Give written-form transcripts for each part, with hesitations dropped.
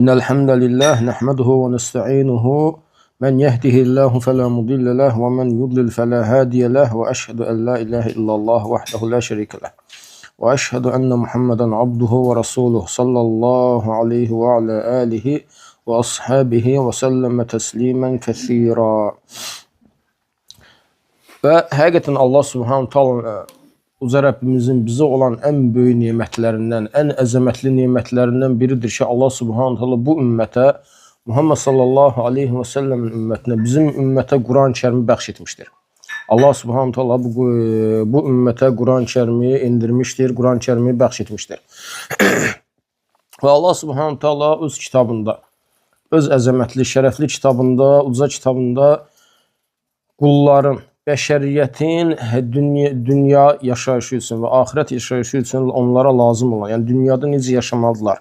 إن الحمد لله نحمده ونستعينه من يهده الله فلا مضل له ومن يضلل فلا هادي له وأشهد أن لا إله إلا الله وحده لا شريك له وأشهد أن محمدا عبده ورسوله صلى الله عليه وعلى آله وأصحابه وسلم تسليما كثيرا. Və həqiqətən Allah Subhanahu taala Uca Rəbbimizin bizə olan ən böyük nemətlərindən, ən əzəmətli nemətlərindən biridir ki, Allah Subhanahu taala bu ümmətə, Muhammed sallallahu aleyhi və səlləmin ümmətinə, bizim ümmətə Quran-ı Kərimi bəxş etmişdir. Allah Subhanahu taala bu ümmətə Quran-ı Kərimi indirmişdir, Quran-ı Kərimi bəxş etmişdir. Və Allah Subhanahu taala öz kitabında, öz əzəmətli, şərəfli kitabında, uca kitabında qulların, bəşəriyyətin dünya yaşayışı üçün və axirət yaşayışı üçün onlara lazım olan, yəni dünyada necə yaşamalıdırlar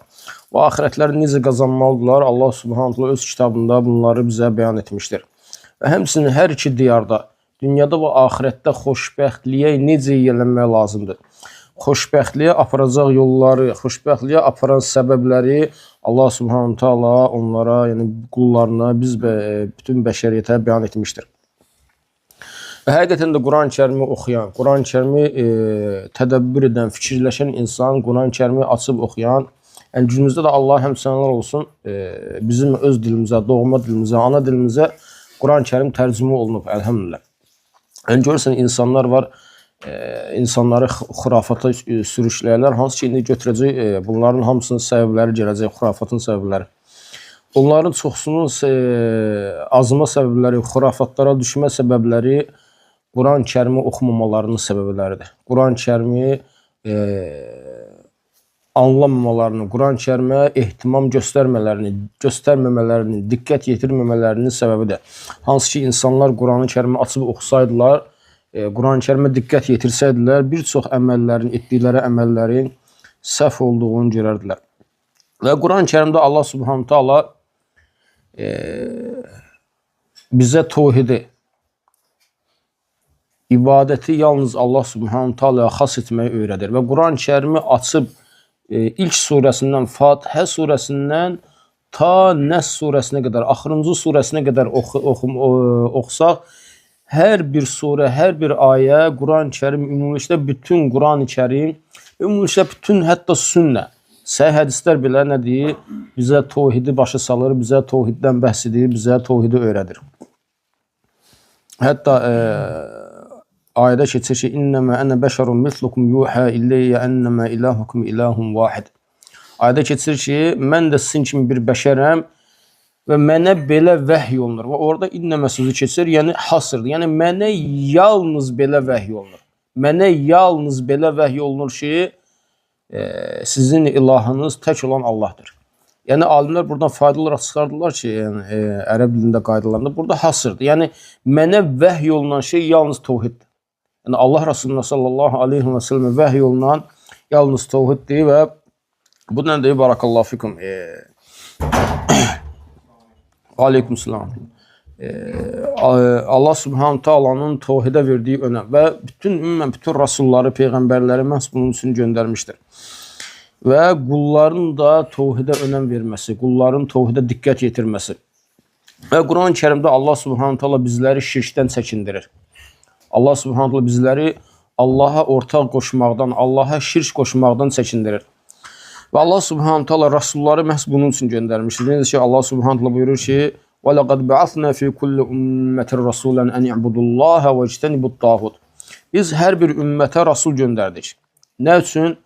və axirətləri necə qazanmalıdırlar, Allah Subhanahu taala öz kitabında bunları bizə bəyan etmişdir. Və həmçinin hər iki diyarda, dünyada və axirətdə xoşbəxtliyə necə yiyələnmək lazımdır. Xoşbəxtliyə aparacaq yolları, xoşbəxtliyə aparan səbəbləri Allah Subhanahu taala onlara, yəni qullarına, bütün bəşəriyyətə bəyan etmişdir. Və həqiqətən də Quran-ı Kərimi oxuyan, Quran-ı Kərimi tədəbbür edən, fikirləşən insan, Quran-ı Kərimi açıb oxuyan, yəni günümüzdə də Allah həmsənlər olsun, bizim öz dilimizə, doğma dilimizə, ana dilimizə Quran-ı Kərim tərcümə olunub, əlhəmdülillah. Yəni görürsən, insanlar var, insanları xurafata sürükləyirlər, hansı ki, indi götürəcək, bunların hamısının səbəbləri gələcək, xurafatın səbəbləri. Onların çoxsunun azma səbəbləri, xurafatlara düşmə səbəbləri Quran-ı Kərimi oxumamalarının səbəbləridir. Quran-ı Kərimi anlamamalarını, Quran-ı Kərimə ehtimam göstərməmələrini, diqqət yetirməmələrinin səbəbidir. Hansı ki, insanlar Quran-ı Kərimi açıb oxusaydılar, Quran-ı Kərimə diqqət yetirsəydilər, bir çox əməllərin, etdikləri əməllərin səhv olduğunu görərdilər. Və Quran-ı Kərimdə Allah Subhanahu taala bizə tövhidi, ibadəti yalnız Allah Subhanahu taalaya xas etməyi öyrədir. Və Quran-ı Kərimi açıb ilk surəsindən, Fatihə surəsindən ta Nəs surəsinə qədər, axırıncı surəsinə qədər oxusaq, hər bir surə, hər bir ayə, Quran-ı Kərim, ümumilikdə bütün Quran-ı Kərim, ümumilikdə bütün hətta sünnə, səhih hədislər belə nə deyir? Bizə tövhidi başa salır, bizə tövhiddən bəhs edir, bizə tövhidi öyrədir. Hətta ayədə keçir ki, İnnəmə ənə bəşərun mislukum yuhə illəyyə ennəmə ilahukum ilahun vahid. Ayədə keçir ki, mən də sizin kimi bir bəşərəm və mənə belə vəhy olunur. Və orada innəmə sözü keçir, yəni hasırdır. Yəni mənə yalnız belə vəhy olunur. Mənə yalnız belə vəhy olunur ki, sizin ilahınız tək olan Allahdır. Yəni alimlər buradan faydalı olaraq çıxardılar ki, yəni ərəb dilində qaydalarında burada hasırdır. Yəni mənə vəhy olunan şey yalnız tövhiddir. Yəni Allah Rasulullah sallallahu aleyhi və səlləmə vəhy olunan yalnız tövhiddir və bu nədir? Barakallahu fikum. Aleyküm selam. Allah Subhanahu taalanın tövhidə verdiyi önəm və bütün rasulları, peyğəmbərləri məhz bunun üçün göndərmişdir. Və qulların da tövhidə önəm verməsi, qulların tövhidə diqqət yetirməsi. Və Quran-ı Kərimdə Allah Subhanahu taala bizləri şirkdən çəkindirir. Allah Subhanahu taala bizləri Allaha ortaq qoşmaqdan, Allaha şirk qoşmaqdan çəkindirir. Və Allah Subhanahu taala rasulları məhz bunun üçün göndərmişdir. Necə ki, Allah Subhanahu taala buyurur ki, وَلَقَدْ بَعَثْنَا فِي كُلِّ أُمَّةٍ رَسُولًا أَنْ يَعْبُدُوا اللّٰهَ وَاجْتَنِبُوا الطَّاغُوتَ. Biz hər bir ümmətə rasul göndərdik. Nə üçün?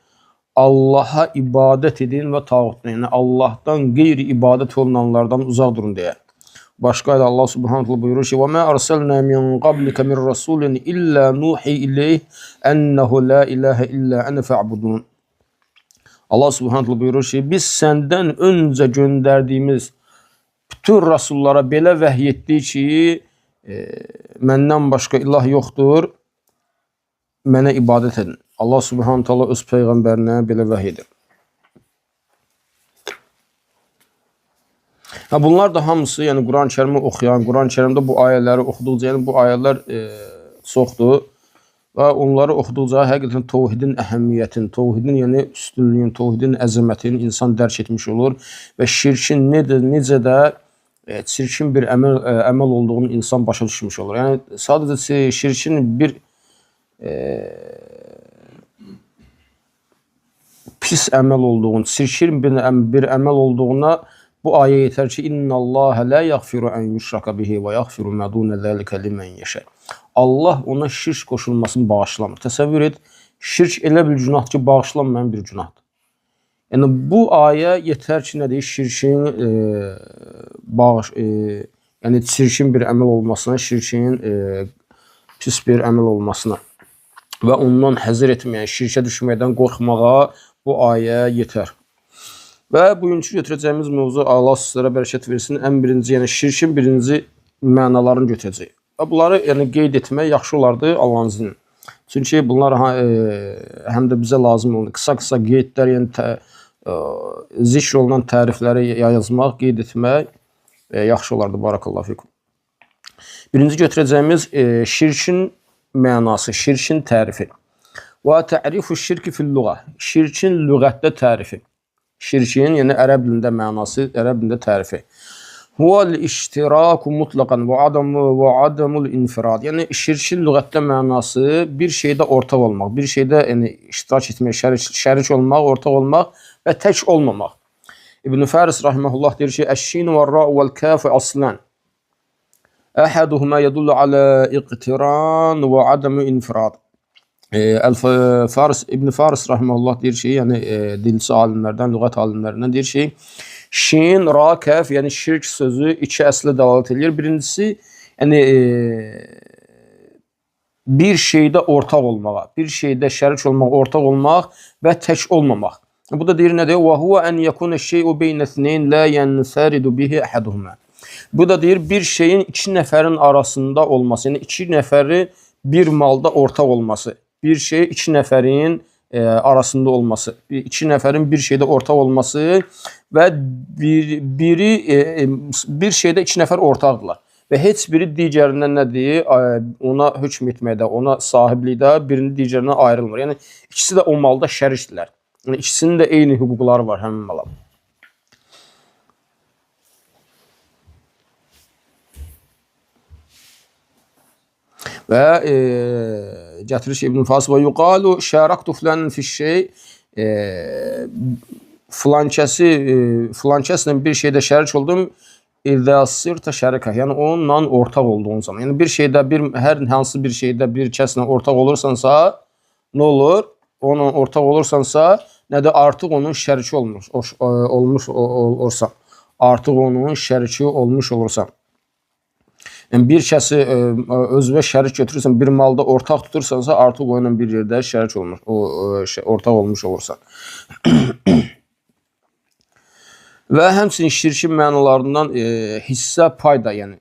Allaha ibadət edin və tağutdan, yəni Allahdan qeyri ibadət olunanlardan uzaq durun deyə. Başqa ayda Allah Subhanahu taala buyurur ki, وَمَا أَرْسَلْنَا مِنْ قَبْلِكَ مِنْ رَسُولٍ إِلَّا نُوحِي إِلَيْهِ أَنَّهُ لَا إِلَهَ إِلَّا أَنَا فَاعْبُدُونِ. Allah Subhanahu taala buyurur ki, biz səndən öncə göndərdiyimiz bütün rasullara belə vəhy etdik ki, məndən başqa ilah yoxdur, mənə ibadət edin. Allah Subhanahu taala öz peyğəmbərinə belə vəhy edir. Bunlar da hamısı, yəni Quran-ı Kərimi oxuyan, Quran-ı Kərimdə bu ayələri oxuduqca, yəni bu ayələr çoxdur. və onları oxuduqca həqiqətən təvhidin əhəmiyyətini, təvhidin yəni üstünlüyün, təvhidin əzəmətini insan dərk etmiş olur və şirkin necə də çirkin bir əməl olduğunu insan başa düşmüş olur. Yəni sadəcə şirkin bir pis əməl olduğunu, çirkin bir əməl olduğuna bu ayə yetər ki, İnnəlləhə lə yəğfiru ən yüşraka bihi və yəğfiru mə dunə zəlikə limən yəşə. Allah ona şirk qoşulmasını bağışlamır. Təsəvvür et, şirk elə bir günah ki, bağışlanmayan bir günahdır. Yəni bu ayə yetər ki, nə deyir, şirkin yəni çirkin bir əməl olmasına, şirkin pis bir əməl olmasına və ondan həzir etməyən, şirkə düşməkdən qorxmağa bu ayə yetər. Və bugünkü götürəcəyimiz mövzu, Allah sizlərə bərəkət versin, ən birinci, yəni şirkin birinci mənalarını götürəcək. Və bunları yəni qeyd etmək yaxşı olardı Allahın izni. Çünki bunlar həm də bizə lazım olur. Qısa qeydlər, yəni zikr olunan tərifləri yazmaq, qeyd etmək yaxşı olardı. Barakallahu fikum. Birinci götürəcəyimiz şirkin mənası, şirkin tərifi. Və tərifu şirki fil-lüğə. Şirkin lüğətdə tərifi. Şirkin, yəni ərəb dilində mənası, ərəb dilində tərifi. Huvel-iştiraku mutlaqan və adamul infirad. Yəni şirkin lüğətdə mənası bir şeydə ortaq olmaq, bir şeydə yəni iştirak etmək, şərik olmaq, ortaq olmaq və tək olmamaq. İbn Faris rahimehullah deyir ki, əş-şin və-ra vəl-kaf aslan. Əhaduhuma yedullu alə iqtiran və adamu infirad. İbn Faris rahimehullah deyir ki, yəni dilçi alimlərdən, lüğət alimlərindən deyir ki, şin, ra, kəf, yəni şirk sözü iki əslə dəlalət edir. Birincisi, yəni bir şeydə ortaq olmağa, bir şeydə şərik olmaq, ortaq olmaq və tək olmamaq. Bu da deyir nədir? Və huwa an yakuna şey'u beynəsneyn la yanfaridu bihi ahaduhuma. Bu da deyir bir şeyin iki nəfərin arasında olması, yəni iki nəfəri bir malda ortaq olması. Bir şey iki nəfərin arasında olması, iki nəfərin bir şeydə ortaq olması və bir şeydə iki nəfər ortaqdırlar və heç biri digərindən nədir, ona hökm etməkdə, ona sahiblikdə birini digərindən ayrılmır. Yəni ikisi də o malda şərikdirlər. Yəni ikisinin də eyni hüquqları var həmin mala. Və gətirir ki, İbn Faris və yuqalu şəraktu filanin fiş-şey, filankəslə bir şeydə şərik oldum, İzə sirtə şərikə, yəni onunla ortaq olduğun zaman. Yəni bir şeydə, hər hansı bir şeydə bir kəslə ortaq olursansa, nə olur? Onunla ortaq olursansa, nədir? Artıq onun şəriki olmuş olursan. Artıq onun şəriki olmuş olursan. Yəni bir kəsi özünə şərik götürürsən, bir malda ortaq tutursansa, artıq onunla bir yerdə şərik olmuş, ortaq olmuş olursan. Və həmçinin şirkin mənalarından hissə, pay da, yəni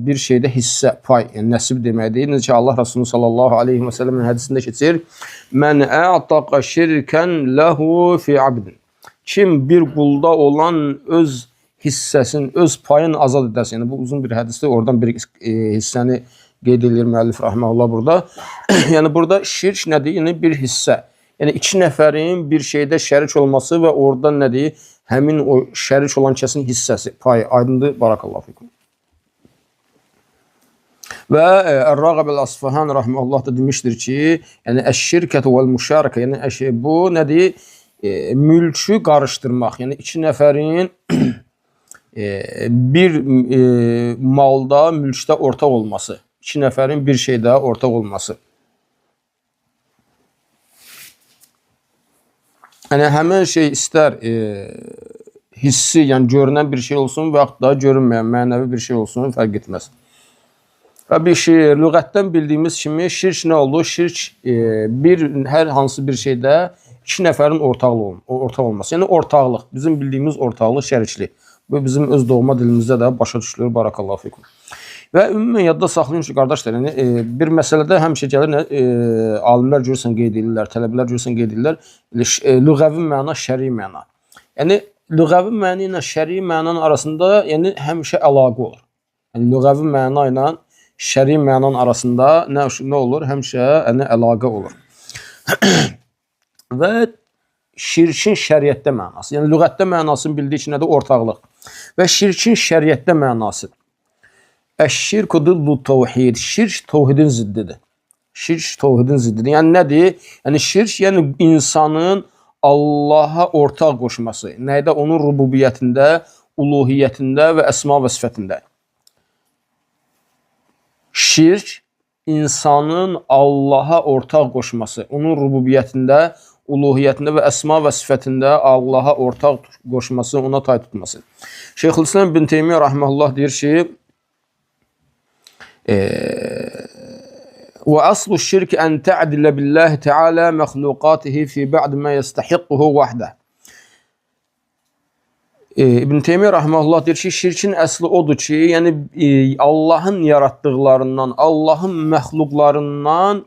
bir şeydə hissə, pay, yəni nəsib deməkdir. Necə ki, Allah Resulü sallallahu aleyhi və səlləmin hədisində keçir, mən ə'taqa şirkən ləhu fi abdin. Kim bir qulda olan öz hissəsin, öz payını azad edəsin. Yəni bu uzun bir hədisdir. Oradan bir hissəni qeyd edir müəllif rahimehullah burada. Yəni burada şirk nədir? Yəni bir hissə. Yəni iki nəfərin bir şeydə şərik olması və oradan nədir? Həmin o şərik olan kəsin hissəsi, payı. Aydındır? Barakallahu fikum. Və Ər-Rağib el-Asfahan rahimehullah da demişdir ki, yəni əş-şirkətu vəl-müşarəkə, yəni bu nədir? Mülkü qarışdırmaq. Yəni iki nəfərin bir malda, mülkdə ortaq olması. İki nəfərin bir şeydə ortaq olması. Yəni həmin şey istər hissi, yəni görünən bir şey olsun və yaxud da görünməyən, mənəvi bir şey olsun, fərq etməz. Və bir şey, lüğətdən bildiyimiz kimi şirk nə oldu? Şirk hər hansı bir şeydə iki nəfərin ortaq olması. Yəni ortaqlıq, bizim bildiyimiz ortaqlıq şəriklik. Bu bizim öz doğma dilimizdə də başa düşülür. Barakallahu fikum. Və ümumən yadda saxlayın ki, qardaşlar, yəni bir məsələdə həmişə gəlir, alimlər görürsən qeyd edirlər, tələbələr görürsən qeyd edirlər, lüğəvi məna, şəri məna. Yəni lüğəvi məna ilə şəri mənanın arasında yəni həmişə əlaqə olur. Yəni lüğəvi məna ilə şəri mənan arasında nə olur? Həmişə əlaqə olur. Və şirkin şəriətdə mənası. Yəni lüğətdə mənasını bildiyi ki, nədir? Ortaqlıq. Və şirkin şəriətdə mənası. Əş-şirku diddu təvhid. Şirk təvhidin ziddidir. Şirk təvhidin ziddidir. Yəni nədir? Yəni şirk, yəni insanın Allaha ortaq qoşması. Nəydə? Onun rububiyyətində, uluhiyyətində və əsma və sifətində. Şirk insanın Allaha ortaq qoşması. Onun rububiyyətində, uluhiyyətində və əsma və sifətində Allaha ortaq qoşması, ona tay tutması. Şeyxülislam İbn Teymiyyə rahmehullah deyir ki, və aslu şirk ən tə'dilə billahi teala məxluqatihi fi ba'd ma yestahiqquhu vahdə. İbn Teymiyyə rahmehullah deyir ki, şirkin əsli odur ki, yəni Allahın yaratdıqlarından, Allahın məxluqlarından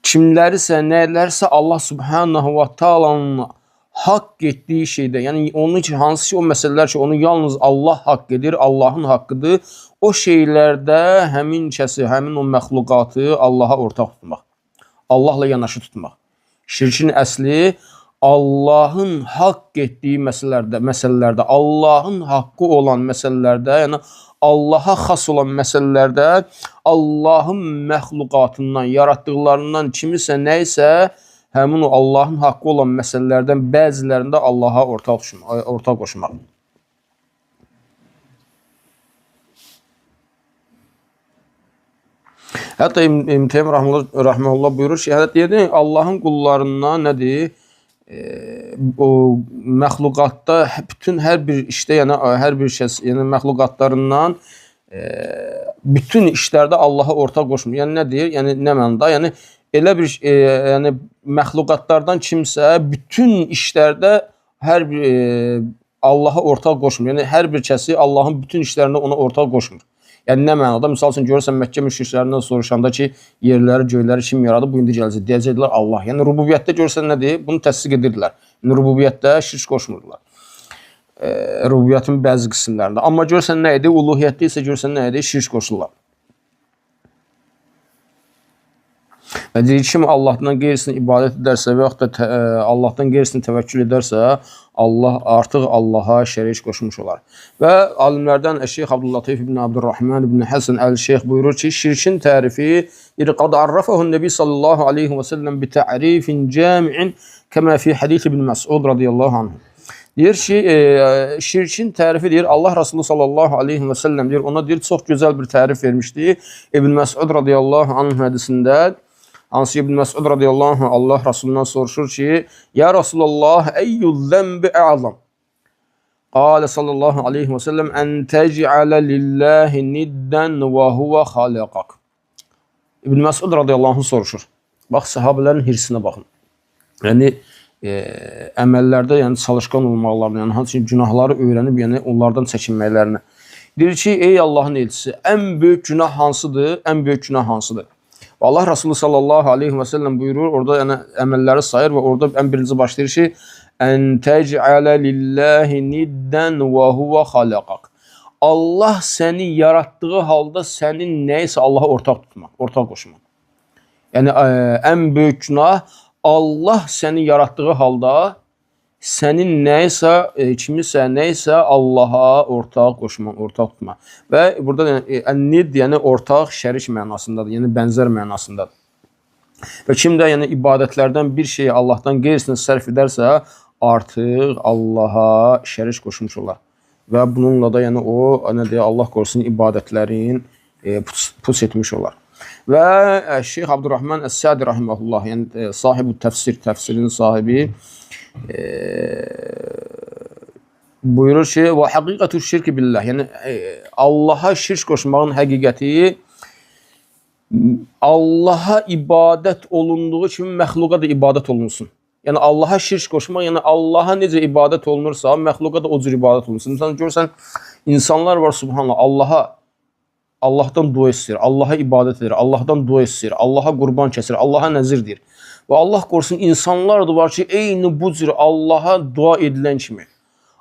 kimlərisə, nələrsə Allah subhanahu və taalanın haqq etdiyi şeydə, yəni onun ki, hansı ki, o məsələlər ki, onu yalnız Allah haqq edir, Allahın haqqıdır, o şeylərdə həmin kəsi, həmin o məxluqatı Allaha ortaq tutmaq, Allahla yanaşı tutmaq. Şirkin əsli Allahın haqq etdiyi məsələlərdə, Allahın haqqı olan məsələlərdə, yəni Allaha xas olan məsələlərdə Allahın məxluqatından, yaratdıqlarından kimisə, nəysə, həmin o Allahın haqqı olan məsələlərdən bəzilərində Allaha ortaq qoşmaq. Hətta İbn Teymiyyə rahmehullah buyurur ki, deyir, Allahın qullarından nədir? O məxluqatda bütün hər bir işdə, yəni hər bir şəxs, yəni məxluqatlarından bütün işlərdə Allaha ortaq qoşmur. Yəni nə deyir? Yəni nə mənada? Yəni elə bir yəni məxluqatlardan kimsə bütün işlərdə hər bir Allaha ortaq qoşmur. Yəni hər bir kəsi Allahın bütün işlərində ona ortaq qoşmur. Yəni nə mənada? Misal üçün görürsən Məkkə müşriklərindən soruşanda ki, yerləri, göyləri kim yaradı? Bu indi gələcək. Deyəcəklər Allah. Yəni rububiyyətdə görürsən nədir? Bunu təsdiq edirdilər. Yəni rububiyyətdə şirk qoşmurdular. Rububiyyətin bəzi qismlərində. Amma görürsən nə idi? Uluhiyyətdə isə görürsən nə idi? Şirk qoşurlar. Və deyir, kim Allahdan qeyrisini ibadət edərsə və yaxud da Allahdan qeyrisini təvəkkül edərsə, Allah artıq Allaha şərik qoşmuş olar. Və alimlərdən Şeyx Abdüllatif ibn Abdurrahman ibn Həsən Əl-Şeyx buyurur ki, şirkin tərifi qad arrafahu Nəbi sallallahu aleyhi və səlləm bi ta'rifin cami'in kəmə fi hadis ibn Məs'ud radiyallahu anhu. Deyir ki, şirkin tərifi deyir, Allah Resulü sallallahu aleyhi və səlləm deyir, ona deyir, çox gözəl bir tərif vermişdi. İbn Məs'ud radiyallahu anhu hədisində, hansı İbn Məs'ud radiyallahu anh Allah Rasulundan soruşur ki, Ya Resulallah, eyyul zəmbi ə'zam? Qalə sallallahu aleyhi və səlləm, ən təc'alə lillahi niddən və huvə xaliqaq. İbn Məs'ud radiyallahu anh soruşur. Bax, sahabələrin hirsinə baxın. Yəni, əməllərdə yəni, çalışqan olmaqlarını, yəni hansı günahları öyrənib, yəni onlardan çəkinməklərini. Deyir ki, ey Allahın elçisi, ən böyük günah hansıdır? Ən böyük günah hansıdır? Allah Resulü sallallahu aleyhi və səlləm buyurur, orada yəni, əməlləri sayır və orada ən birinci başlayır ki, ən təc'alə lillahi niddən və huvə xaliqaq. Allah səni yaratdığı halda sənin nəyisə Allaha ortaq qoşmaq. Yəni, ən böyük günah Allah səni yaratdığı halda sənin nəyisə, kimisə, nəyisə Allaha ortaq qoşmaq, ortaq tutma. Və burada nid, yəni ortaq, şərik mənasındadır, yəni bənzər mənasındadır. Və kim də yəni ibadətlərdən bir şeyi Allahdan qeyrisini sərf edərsə, artıq Allaha şərik qoşmuş olar. Və bununla da yəni o, nə deyə, Allah qorusun ibadətlərin puç etmiş olar. Və Şeyx Abdurrahman Əs-Sadi rahiməhullah, yəni sahibi təfsirin sahibi, buyurur ki, və həqiqətü şirk billah, yəni Allaha şirk qoşmağın həqiqəti Allaha ibadət olunduğu kimi məxluqa da ibadət olunsun. Yəni Allaha şirk qoşmaq, yəni Allaha necə ibadət olunursa, məxluqa da o cür ibadət olunsun. Məsələn, görürsən, insanlar var, subhanallah, Allahdan dua istəyir, Allaha ibadət edir, Allahdan dua istəyir, Allaha qurban kəsir, Allaha nəzir deyir. Və Allah qorusun, insanlar da var ki, eyni bu cür Allaha dua edilən kimi,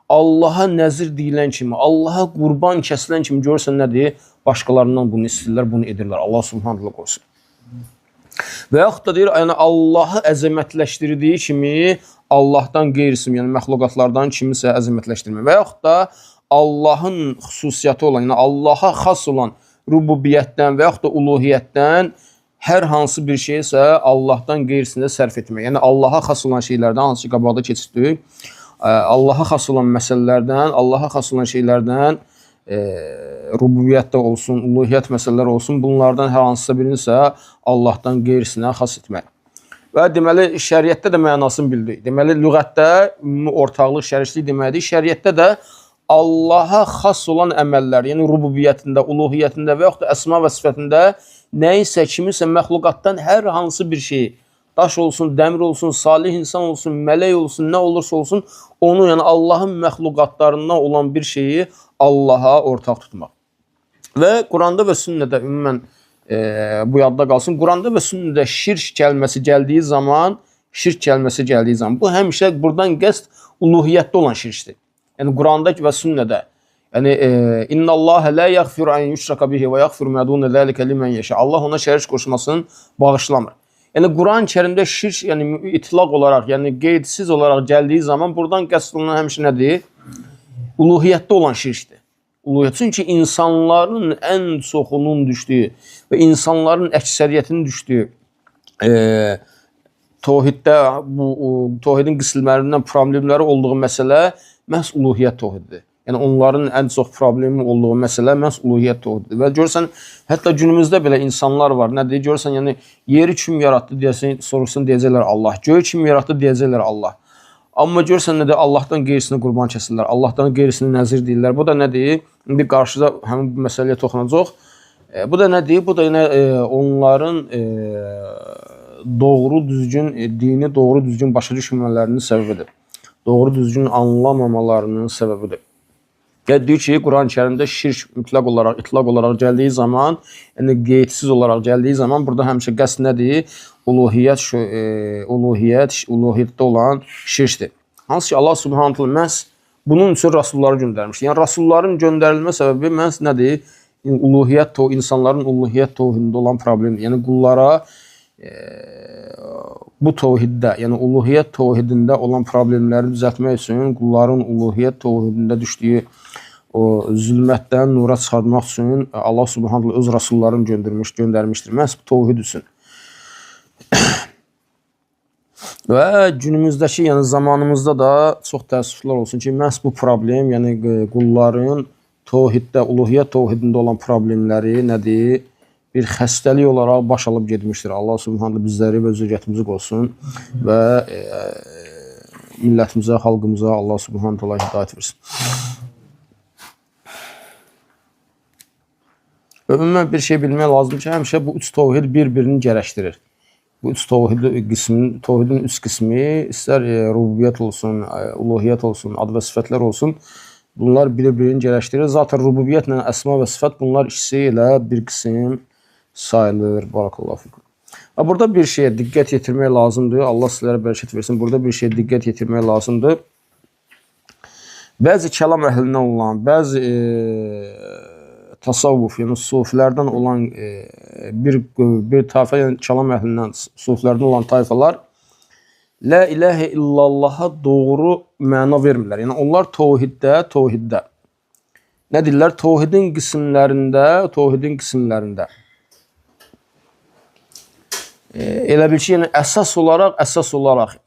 Allaha nəzir deyilən kimi, Allaha qurban kəsilən kimi görürsən nədir? Başqalarından bunu istəyirlər, bunu edirlər. Allah subhanallah qorusun. Və yaxud da deyir, yəni Allahı əzəmətləşdirdiyi kimi Allahdan qeyrisim, yəni məxluqatlardan kimisə əzəmətləşdirmək. Və yaxud da Allahın xüsusiyyəti olan, yəni Allaha xas olan rububiyyətdən və yaxud da uluhiyyətdən hər hansı bir şey isə Allahdan qeyrisində sərf etmək. Yəni Allaha xas olan şeylərdən, hansı ki qabaqda keçirdik, Allaha xas olan məsələlərdən, Allaha xas olan şeylərdən, rububiyyətdə olsun, uluhiyyət məsələlər olsun, bunlardan hər hansısa birini isə Allahdan qeyrisinə xas etmək. Və deməli, şəriətdə də mənasını bildik. Deməli, lüğətdə ümumi ortaqlıq, şəriklik deməkdir. Şəriətdə də Allaha xas olan əməllər, yəni rububiyyətində, uluhiyyətində və yaxud da əsma və sifətində nəyisə, kimisə məxluqatdan hər hansı bir şey, daş olsun, dəmir olsun, salih insan olsun, mələk olsun, nə olursa olsun, onu, yəni Allahın məxluqatlarından olan bir şeyi Allaha ortaq tutmaq. Və Quranda və sünnədə ümumən bu yadda qalsın. Quranda və sünnədə şirk kəlməsi gəldiyi zaman, bu həmişə buradan qəsd uluhiyyətdə olan şirkdir. Yəni Quranda və sünnədə, yəni İnnallâhe lâ yaghfiru an yushraka bihi və yaghfiru mâ dûne zâlike limen yeşâ. Allah ona şərik qoşmasını bağışlamır. Yəni Quran-Kərimdə şirk, yəni itlaq olaraq, yəni qeydsiz olaraq gəldiyi zaman buradan qəsd olunan həmişə nədir? Uluhiyyətdə olan şirkdir. Uluhiyyət. Çünki insanların ən çoxunun düşdüyü və insanların əksəriyyətinin düşdüyü tohiddə, bu tohidin qismlərindən problemləri olduğu məsələ məhz uluhiyyət tohididir. Yəni onların ən çox problemi olduğu məsələ məhz uluhiyyət tohididir. Və görürsən, hətta günümüzdə belə insanlar var. Nədir? Görürsən, yəni yeri kim yaratdı deyəsən, soruşsun deyəcəklər Allah. Göyü kim yaratdı deyəcəklər Allah. Amma görürsən nədir? Allahdan qeyrisini qurban kəsirlər. Allahdan qeyrisini nəzir deyirlər. Bu da nədir? İndi qarşıda həmin bu məsələyə toxunacaq. Bu da nədir? Bu da yine onların doğru düzgün, dini doğru düzgün başa düşmələrinin səbəbidir. Doğru düzgün anlamamalarının səbəbidir. Yəni deyir ki, Quran-Kərimdə şirk mütləq olaraq, itlaq olaraq gəldiyi zaman, yəni qeydsiz olaraq gəldiyi zaman burada həmişə qəsd nədir? Uluhiyyətdə olan şirkdir. Hansı ki Allah Subhanahu taala məhz bunun üçün rasulları göndərmişdir. Yəni rasulların göndərilmə səbəbi məhz nədir? İnsanların uluhiyyət tövhidində olan problemdir. Yəni qullara bu tövhiddə, yəni uluhiyyət tövhidində olan problemləri düzəltmək üçün, qulların uluhiyyət tövhidində düşdüyü o zülmətdən nura çıxartmaq üçün Allah Subhanahu öz rasullarını göndərmişdir. Məhz bu tövhid üçün. Və günümüzdəki, yəni zamanımızda da çox təəssüflər olsun ki, məhz bu problem, yəni qulların tövhiddə, uluhiyyət tövhidində olan problemləri nədir? Bir xəstəlik olaraq baş alıb getmişdir. Allah Subhanahu bizləri və zürriyyətimizi qorusun və millətimizə, xalqımıza Allah Subhanahu taala hidayət versin. Ümumən bir şey bilmək lazımdır ki, həmişə bu üç tövhid bir-birini gərəkdirir. Bu üç tövhidin üç qismi, istər rububiyyət olsun, uluhiyyət olsun, ad və sifətlər olsun, bunlar bir-birini gərəkdirir. Zaten rububiyyətlə əsma və sifət bunlar ikisi ilə bir qism sayılır. Barakallahu fikum. Burada bir şeyə diqqət yetirmək lazımdır. Allah sizlərə bərəkət versin. Burada bir şeyə diqqət yetirmək lazımdır. Bəzi kəlam əhlindən olan, bəzi tasavvuf, yəni sufilərdən olan bir tayfa, yəni kəlam əhlindən, sufilərdən olan tayfalar La ilahə illallaha doğru məna vermirlər. Yəni onlar tövhiddə. Nə deyirlər? Tövhidin qismlərində. Elə bil ki, yəni əsas olaraq,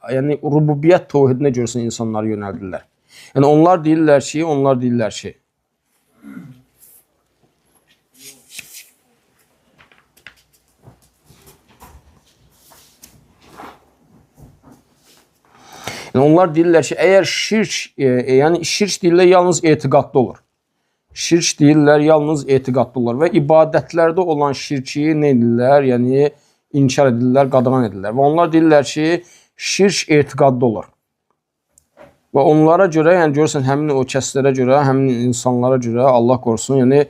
yəni rububiyyət tövhidinə görürsən insanları yönəldirlər. Yəni onlar deyirlər ki, əgər şirk, yəni şirk deyirlər yalnız etiqadda olur. Şirk deyirlər yalnız etiqadda olur və ibadətlərdə olan şirki nə edirlər? Yəni inkar edirlər, qadağan edirlər. Və onlar deyirlər ki, şirk etiqadda olur. Və onlara görə, yəni görürsən həmin o kəslərə görə, həmin insanlara görə Allah qorusun, yəni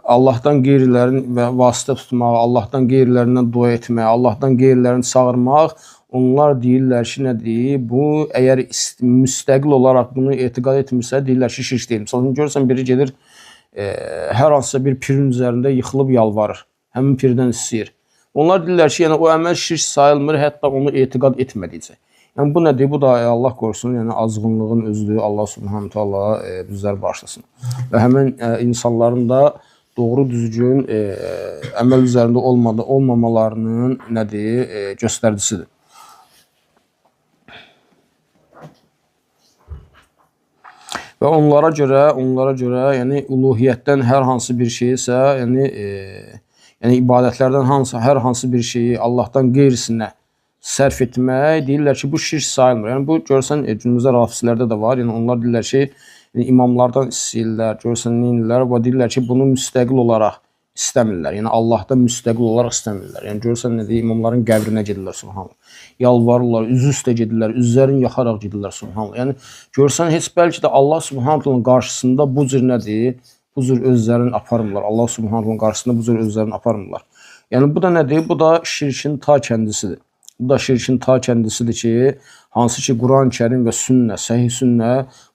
Allahdan qeyrilərin vasitə tutmaq, Allahdan qeyrilərindən dua etmək, Allahdan qeyrilərini çağırmaq onlar deyirlər ki, nədir? Bu, əgər müstəqil olaraq bunu etiqad etmirsə, deyirlər ki, şirk deyil. Məsələn, görürsən, biri gedir, hər hansısa bir pirin üzərində yıxılıb yalvarır. Həmin pirdən istəyir. Onlar deyirlər ki, yəni o əməl şirk sayılmır, hətta onu etiqad etmədikcə. Yəni bu nədir? Bu da Allah qorusun, yəni azğınlığın özlüyü Allah Subhanahu taala bizlər bağışlasın. Və həmin insanların da doğru düzgün əməl üzərində olmamalarının nədir? Göstəricisidir. Və onlara görə, yəni uluhiyyətdən hər hansı bir şeysə, yəni ibadətlərdən hər hansı bir şeyi Allahdan qeyrisinə sərf etmək, deyirlər ki, bu şirk sayılmır. Yəni bu görsən günümüzdə rafizlərdə də var. Yəni onlar deyirlər ki, imamlardan istəyirlər, görsən neyirlər və deyirlər ki, bunu müstəqil olaraq istəmirlər. Yəni Allahdan müstəqil olaraq istəmirlər. Yəni görsən nədir? İmamların qəbrinə gedirlər, subhanallah. Yalvarırlar, üzü üstə gedirlər, üzlərini yaxaraq gedirlər, subhanallah. Yəni görsən heç bəlkə də Allah subhanallahın qarşısında bu cür nədir? Bu cür özlərini aparmırlar. Allah subhanallahın qarşısında bu cür özlərini aparmırlar. Yəni bu da nədir? Bu da şirkin ta kəndisidir. Bu da şirkin ta kəndisidir ki, hansı ki Quran-ı Kərim və sünnə, səhih sünnə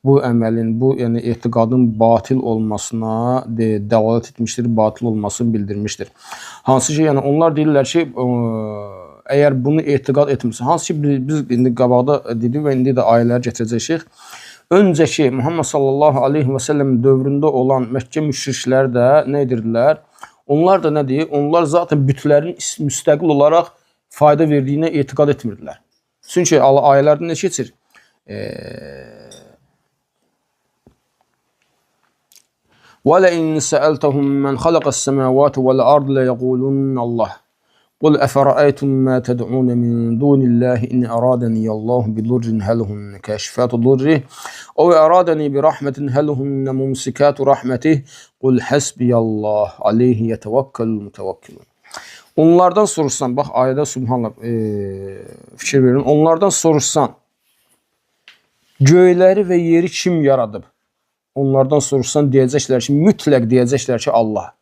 bu əməlin, bu yəni etiqadın batil olmasına dəlalət etmişdir, batil olmasını bildirmişdir. Hansı ki, yəni onlar deyirlər ki, əgər bunu etiqad etmirsə, hansı ki biz indi qabaqda dedik və indi də ayələr gətirəcəyik. Öncəki Muhammed sallallahu aleyhi və səlləm dövründə olan Məkkə müşriklər də nə edirdilər? Onlar da nədir? Onlar zaten bütlərin müstəqil olaraq fayda verdiyinə etiqad etmirdilər. Çünki ayələrdə nə keçir? وَلَئِنْ سَأَلْتَهُمْ مَنْ خَلَقَ السَّمَاوَاتِ وَالْأَرْضَ لَيَقُولُنَّ اللَّهُ قُلْ أَفَرَأَيْتُمْ مَا تَدْعُونَ مِنْ دُونِ اللَّهِ إِنْ أَرَادَنِيَ اللَّهُ بِضُرٍّ هَلْ هُنَّ كَاشِفَاتُ ضُرِّهِ أَوْ أَرَادَنِي بِرَحْمَةٍ هَلْ هُنَّ مُمْسِكَاتُ رَحْمَتِهِ قُلْ حَسْبِيَ اللَّهُ عَلَيْهِ يَتَوَكَّلُ الْمُتَوَكِّلُونَ. Onlardan soruşsan, bax ayədə subhanallah fikir verin. Onlardan soruşsan, göyləri və yeri kim yaradıb? Onlardan soruşsan deyəcəklər ki, mütləq deyəcəklər ki, Allah.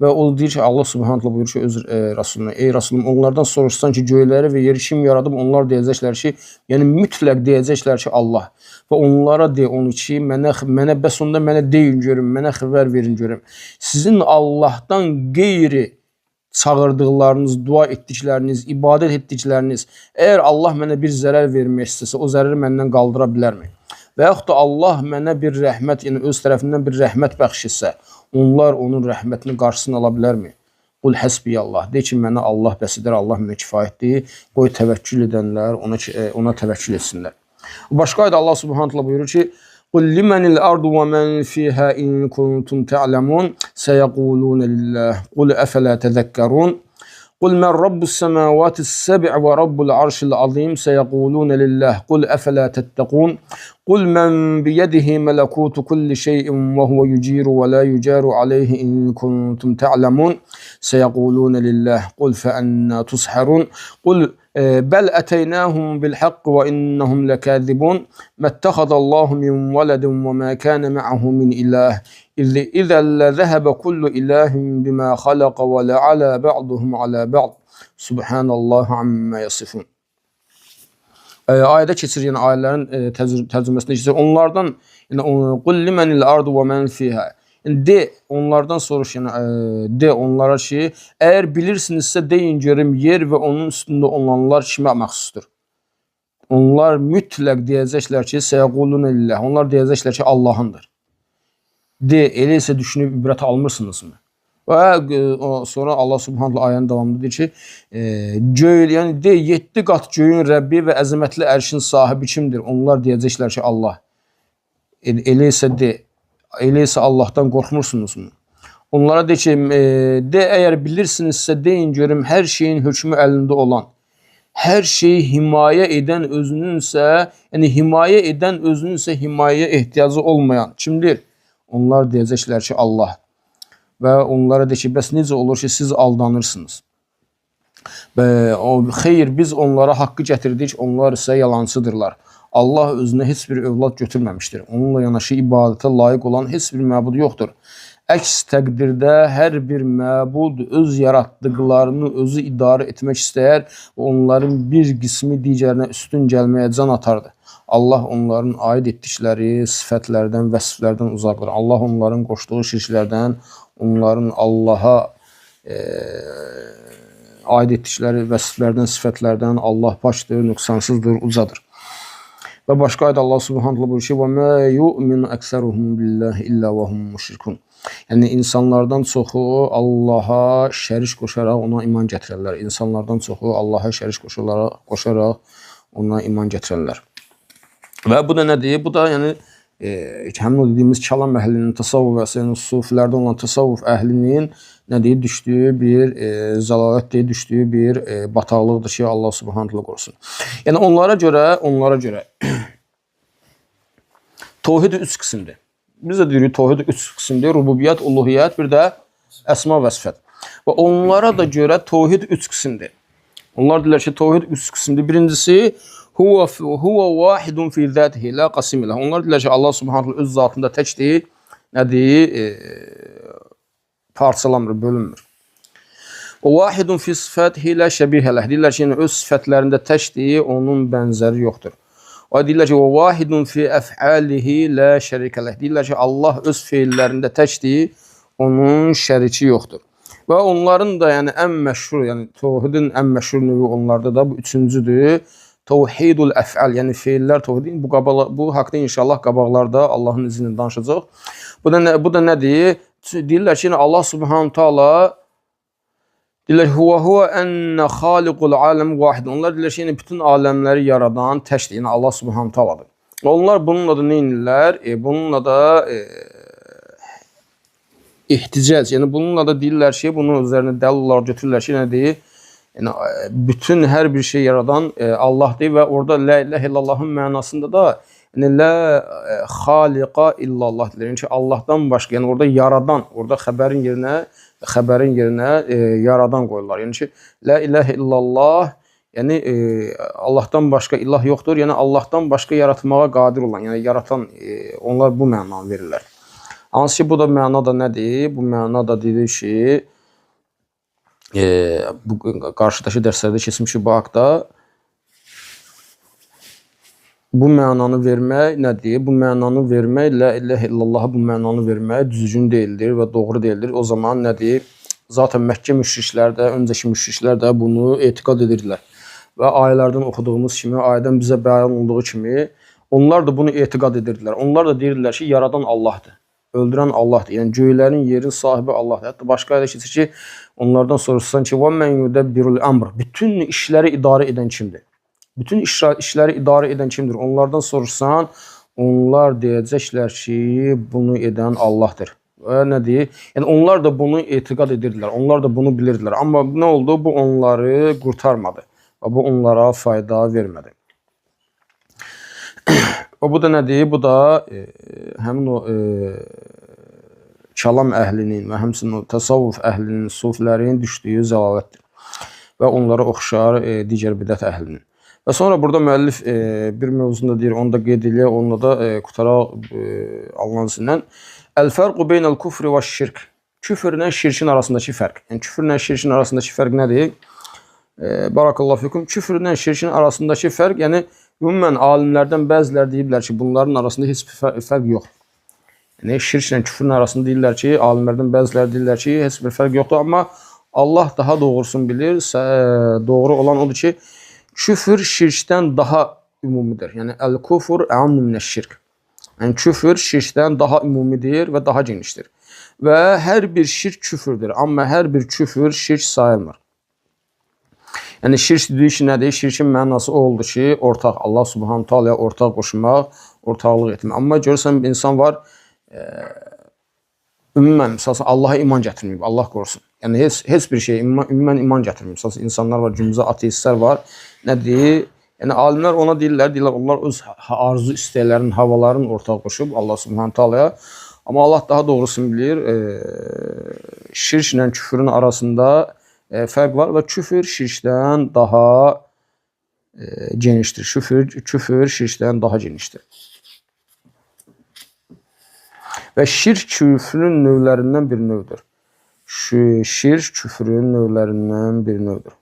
Və o deyir ki, Allah subhanallah buyurur ki, öz Rasuluna, ey Rasulum, onlardan soruşsan ki, göyləri və yeri kim yaradıb? Onlar deyəcəklər ki, yəni mütləq deyəcəklər ki, Allah. Və onlara de onu ki, mənə bəs onda mənə deyin görüm, mənə xəbər verin görüm. Sizin Allahdan qeyri çağırdıqlarınız, dua etdikləriniz, ibadət etdikləriniz, əgər Allah mənə bir zərər vermək istəsə, o zərəri məndən qaldıra bilərmi? Və yaxud da Allah mənə bir rəhmət, yəni öz tərəfindən bir rəhmət bəxş etsə, onlar onun rəhmətini qarşısını ala bilərmi? Qul həsbiyallah. De ki, mənə Allah bəsidir, Allah mənə kifayətdir. Qoy təvəkkül edənlər ona təvəkkül etsinlər. Başqa ayda Allah subhanallah buyurur ki, قُلْ لِمَنِ الْأَرْضُ وَمَنْ فِيهَا إِنْ كُنْتُمْ تَعْلَمُونَ سَيَقُولُونَ لِلَّهِ قُلْ أَفَلَا تَذَكَّرُونَ قُلْ مَنْ رَبُّ السَّمَاوَاتِ السَّبْعِ وَرَبُّ الْعَرْشِ الْعَظِيمِ سَيَقُولُونَ لِلَّهِ قُلْ أَفَلَا تَتَّقُونَ قُلْ مَنْ بِيَدِهِ مَلَكُوتُ كُلِّ شَيْءٍ وَهُوَ يُجِيرُ وَلَا يُجَارُ عَلَيْهِ إِنْ كُنْتُمْ تَعْلَمُونَ سَيَقُولُونَ لِلَّهِ قُلْ فَأَنَّى تُسْحَرُونَ قُلْ بل أتيناهم بالحق وإنهم لكاذبون ما اتخذ الله من ولد وما كان معه من إله إذا لذهب كل إله بما خلق ولعلى بعضهم على بعض سبحان الله عما يصفون. Ayədə keçir, yəni ayələrin tərcüməsində keçir. Onlardan, yəni qul limenil ardu və men fiha. De, onlardan soruş, yəni de onlara ki, əgər bilirsinizsə deyin görüm, yer və onun üstündə olanlar kimə məxsusdur? Onlar mütləq deyəcəklər ki, səyəqulunə lillah. Onlar deyəcəklər ki, Allahındır. De, elə isə düşünüb ibrət almırsınızmı? Və sonra Allah subhanallah ayənin davamında deyir ki, yəni de, 7 qat göyün Rəbbi və əzəmətli ərşin sahibi kimdir? Onlar deyəcəklər ki, Allah. Elə isə de, elə isə Allahdan qorxmursunuzmu? Onlara de ki, əgər bilirsinizsə deyin görüm, hər şeyin hökmü əlində olan, hər şeyi himayə edən özününsə, yəni himayə edən özününsə himayəyə ehtiyacı olmayan kimdir? Onlar deyəcəklər ki, Allah. Və onlara de ki, bəs necə olur ki, siz aldanırsınız? Xeyr, biz onlara haqqı gətirdik, onlar isə yalancıdırlar. Allah özünə heç bir övlad götürməmişdir. Onunla yanaşı ibadətə layiq olan heç bir məbud yoxdur. Əks təqdirdə hər bir məbud öz yaratdıqlarını özü idarə etmək istəyər və onların bir qismi digərinə üstün gəlməyə can atardı. Allah onların aid etdikləri sifətlərdən, vəsiflərdən uzaqdır. Allah onların qoşduğu şirklərdən, onların Allaha aid etdikləri vəsiflərdən, sifətlərdən Allah başdır, nöqsansızdır, ucadır. Və başqa ayda Allah Subhanahu buyurur ki: "Və mə yu'minu əksəruhum billahi illə və hum müşrikun." Yəni insanlardan çoxu Allaha şərik qoşaraq ona iman gətirərlər. İnsanlardan çoxu Allaha şərik qoşaraq ona iman gətirərlər. Və bu da nədir? Bu da yəni həmin o dediyimiz kəlam əhlinin, təsavvuf və sufilərdə olan təsavvuf əhlinin nədir? Düşdüyü bir zəlalətdir, düşdüyü bir bataqlıqdır ki, Allah Subhanahu qorusun. Yəni onlara görə Tövhid 3 qismdir. Biz də deyirik Tövhid 3 qismdir. Rububiyyət, uluhiyyət, bir də əsma və sifət. Və onlara da görə Tövhid 3 qismdir. Onlar deyirlər ki, Tövhid 3 qismdir. Birincisi huwa vahidun fi zatihi la qasim lahu. Onlar deyirlər ki, Allah Subhanahu öz zatında təkdir. Nədir? Parçalanmır, bölünmür. O vahidun fi sifatihi la şəbihə ləh. Deyirlər ki, yəni öz sifətlərində təkdir, onun bənzəri yoxdur. O deyirlər ki, o vahidun fi əf'alihi la şərikə ləh. Deyirlər ki, Allah öz feillərində təkdir, onun şəriki yoxdur. Və onların da yəni ən məşhur, yəni tövhidin ən məşhur növü onlarda da bu üçüncüdür. Tevhidul əf'al, yəni feillər tövhidin. Bu haqqda inşallah qabaqlarda Allahın izni ilə danışacaq. Bu da nədir? Deyirlər ki, Allah Subhanahu taala deyirlər huwa enne xaliqul alem vahid. Onlar deyirlər ki, yəni bütün aləmləri yaradan təkdir, yəni Allah Subhanahu taaladır. Onlar bununla da nə edirlər? Bununla da ihticac, yəni bununla da deyirlər ki, bunu üzərinə dəlil olaraq götürürlər ki, nədir? Yəni bütün hər bir şey yaradan Allahdır və orada la ilahe illallahın mənasında da yəni la xaliqa illallah deyirlər. Yəni ki, Allahdan başqa, yəni orada yaradan, orada xəbərin yerinə yaradan qoyurlar. Yəni ki, la ilahe illallah, yəni Allahdan başqa ilah yoxdur. Yəni Allahdan başqa yaratmağa qadir olan, yəni yaratan, onlar bu mənanı verirlər. Hansı ki, bu da məna da nədir? Bu məna da deyir ki, bu qarşıdakı dərslərdə keçmişik bu haqda. Bu mənanı vermək nədir? Bu mənanı vermək, la ilahe illallah bu mənanı vermək düzgün deyildir və doğru deyildir. O zaman nədir? Zaten Məkkə müşriklər də, öncəki müşriklər də bunu etiqad edirdilər. Və ayələrdən oxuduğumuz kimi, ayədən bizə bəyan olduğu kimi, onlar da bunu etiqad edirdilər. Onlar da deyirdilər ki, yaradan Allahdır, öldürən Allahdır. Yəni göylərin, yerin sahibi Allahdır. Hətta başqa ayədə keçir ki, onlardan soruşsan ki, və mən yudabbirul əmr. Bütün işləri idarə edən kimdir? Bütün işləri idarə edən kimdir? Onlardan soruşsan, onlar deyəcəklər ki, bunu edən Allahdır. Və nədir? Yəni onlar da bunu etiqad edirdilər. Onlar da bunu bilirdilər. Amma nə oldu? Bu onları qurtarmadı. Və bu onlara fayda vermədi. Və bu da nədir? Bu da həmin o kəlam əhlinin və həmçinin o təsavvuf əhlinin, sufilərin düşdüyü zəlalətdir. Və onlara oxşar digər bidət əhlinin. Və sonra burada müəllif bir mövzunda deyir, onu da qeyd edir, onunla da qutaraq alınansından. Əl-fərqu beynəl kufri və şirk. Küfrlə şirkin arasındakı fərq. Yəni küfrlə şirkin arasındakı fərq nədir? Barakallahu fikum. Küfrlə şirkin arasındakı fərq, yəni ümumən alimlərdən bəzilər deyiblər ki, bunların arasında heç bir fərq yoxdur. Yəni şirklə küfrün arasında deyirlər ki, alimlərdən bəzilər deyirlər ki, heç bir fərq yoxdur, amma Allah daha doğrusunu bilir. Doğru olan odur ki, küfür şirkdən daha ümumidir. Yəni əl-kufr əammu minəş-şirk. Yəni küfür şirkdən daha ümumidir və daha genişdir. Və hər bir şirk küfürdür, amma hər bir küfür şirk sayılmır. Yəni şirk dediyi ki, nədir? Şirkin mənası o oldu ki, ortaq Allah Subhanahu taalaya ortaq qoşmaq, ortaqlıq etmək. Amma görürsən bir insan var, ümumən məsələn Allaha iman gətirməyib, Allah qorusun. Yəni heç bir şey ümumən iman gətirməyib. Məsələn insanlar var, günümüzdə ateistlər var. Nədir? Yəni alimlər ona deyirlər, onlar öz arzu istəklərinin, havalarının ortaq qoşub Allah Subhanahu taalaya. Amma Allah daha doğrusunu bilir. Şirklə küfrün arasında fərq var və küfür şirkdən daha genişdir. Küfür şirkdən daha genişdir. və şirk küfrün növlərindən bir növdür. Şirk küfrün növlərindən bir növdür.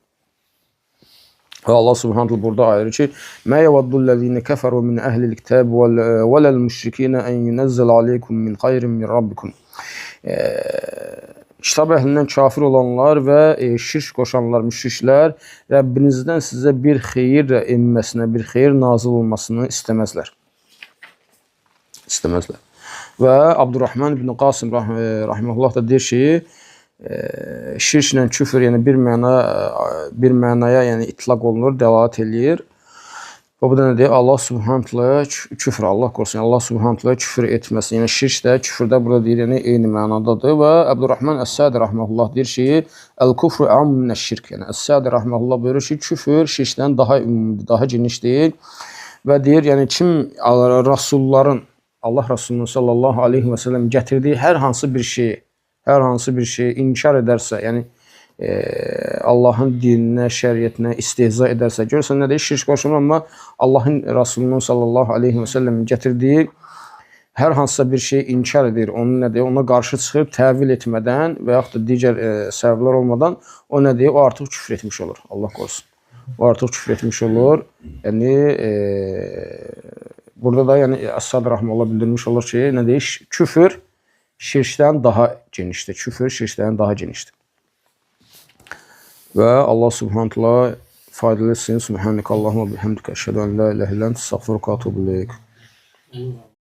Və Allah Subhanahu burada ayırır ki: "Mə yəvəddul-ləzīne kəfəru min əhlil-kitəb və ləl-müşrikinə ən yunazzal aleykum min xeyrin min rabbikum." Kitab əhlindən kafir olanlar və şirk qoşanlar, müşriklər Rəbbinizdən sizə bir xeyir enməsinə, bir xeyir nazil olmasını istəməzlər. Və Abdurrahman ibn Qasim rahimehullah da deyir ki, şirklə küfr, yəni bir mənaya yəni itlaq olunur, dəlalət eləyir. Və bu da nə deyir? Allah Subhanahu küfr, Allah qorusun, Allah Subhanahu küfr etməsin. Yəni şirk də, küfr də burada deyir, yəni eyni mənadadır. Və Abdurrahman Əs-Sadi rahmehullah deyir ki, "El-kufru am minəş-şirk." Yəni Əs-Sadi rahmehullah buyurur ki, küfr şirkdən daha ümumdur, daha genişdir. Və deyir, yəni kim Rasulların, Allah Rasulunun sallallahu aleyhi və səlləm gətirdiyi hər hansı bir şeyi inkar edərsə, yəni Allahın dininə, şəriətinə istehza edərsə, görürsən nə deyir? Şirk qoşulur, amma Allahın Rasulunun sallallahu aleyhi və səlləm gətirdiyi hər hansısa bir şeyi inkar edir, onu nə deyir? Ona qarşı çıxıb təvil etmədən və yaxud da digər səbəblər olmadan o nə deyir? O artıq küfr etmiş olur. Allah qorusun. O artıq küfr etmiş olur. Yəni burada da yəni Əs-Sadi rahmehullah bildirmiş olur ki, nə deyir? Küfr şirkdən daha genişdir. Küfr şirkdən daha genişdir. Və Allah Subhanahu faydalı etsin. Subhanəkallahumma bihamdika əşhədu an la ilahe illə ente estağfiruka və etûbü ileyk.